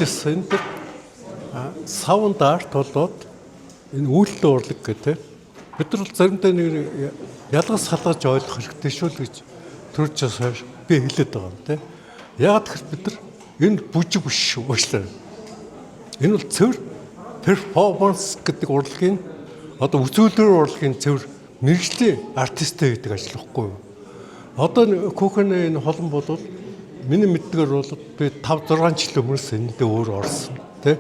Хэлжсэн тэр саунд арт болоод энэ үйлдэл урлаг гэдэг бид нар бол заримдаа нэг ялгаж салгаж ойлгох хэрэгтэй шүү л гэж төржөөс хойш би хэлээд байгаа юм тийм. Яагаад гэвэл бид нар энэ бүжиг биш шүү уушлаа. Энэ бол цэвэр перформанс гэдэг урлагийн одоо үзүүлэлт урлагийн цэвэр мэргэжлийн артисттэй гэдэг ажил واخгүй юу. Одоо Көхөний энэ холон бол миний мэддгээр бол би 5-6 жил өмнөөс эндээ өөр орсон тий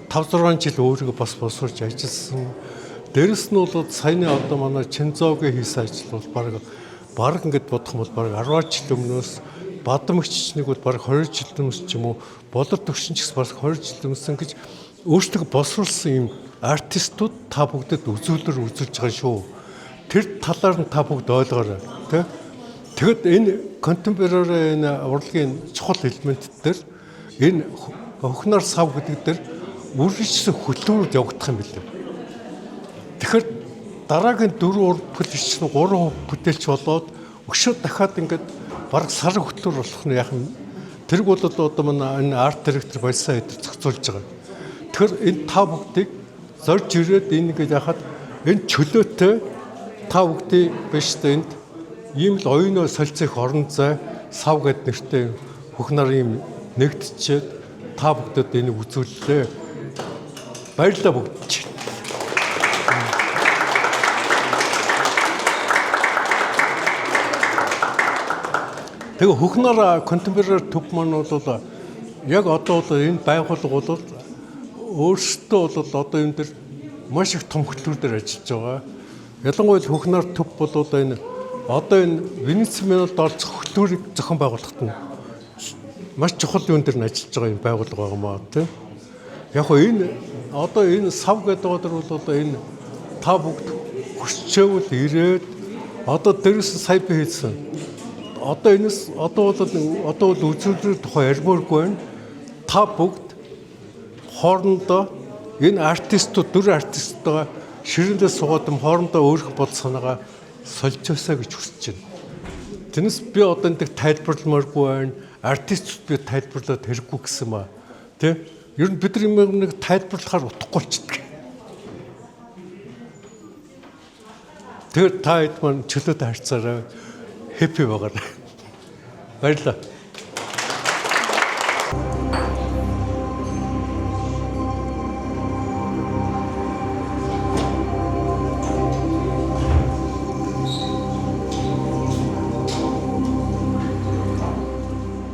5-6 жил өөрийгөө бас босгож ажилласан. Дээрэс нь бол саяны одоо манай Чинзоогийн хийсэн ажил бол баг ингээд бодох юм бол баг 10 жил өмнөөс Бадамгччныг бол баг 20 жил өмнөөс ч юм уу болор төгшин ч гэсэн баг 20 жил өмнөсөн гэж өөртөө босруулсан юм артистууд та бүгдэд үзүүлэлт үзүүлж байгаа шүү. Тэр талаар нь та бүгд ойлгоорой тий. Тэгэд энэ contemporary энэ урлагийн чухал элемент дээр энэ хөхнөр сав гэдэг дээр үргэлжлэн хөтлөөрөд явагдах юм билээ. Тэгэхээр дараагийн 4 урд бүтээлч нь 3 бүтээлч болоод өшөө дахиад ингээд бараг сар хөтлөөр болох нь яах юм. Тэрг бол одоо манай энэ арт директор Баясаа эдэр зохицуулж байгаа. Тэгэхээр энэ та бүгдийг зорж ирээд энэ ингээд яхад энэ чөлөөтэй та бүгдийг биш энд ийм л оюуны солилцох орон зай сав гэд нэртэй хөхнөр ийм нэгдчихэд та бүгдэд энийг үзүүллээ. Баярлалаа бүгд. Тэгээ хөхнөр contemporary төв маань бол яг одоо бол энэ байгууллага бол өөрсдөө бол одоо энэ дэр маш их том хөтлөөр дээр ажиллаж байгаа. Ялангуяа хөхнөр төв бол энэ одоо энэ Венец Минод орцох хөтлөөрийг зохион байгуулахад нь маш чухал юм дээр нь ажиллаж байгаа юм байгууллага байгаа маа тийм. Яг хоо энэ одоо энэ сав гэдэг бол одоо энэ та бүгд хүсчээвэл ирээд одоо дээрээс сая би хэлсэн. Одоо энэс одоо бол үзүүлбэрийн тухай ярмааргүй байна. Та бүгд хоорондоо энэ артистууд 4 артисттайгаа ширэндээ суугаад хоорондоо өөрөх бод санаагаа солилцоосаа гэж хүсэж байна. Тэрнээс би одоо энэ тайлбарламааргүй байна. Артистууд би тайлбарлаад хэрэггүй гэсэн маа. Тэ? Ер нь бид нэг тайлбарлахаар утгагүй болчихдог. Тэгэхээр та хэд маань чөлөөтэй харьцаараа хэппи байгаарай. Баярлалаа.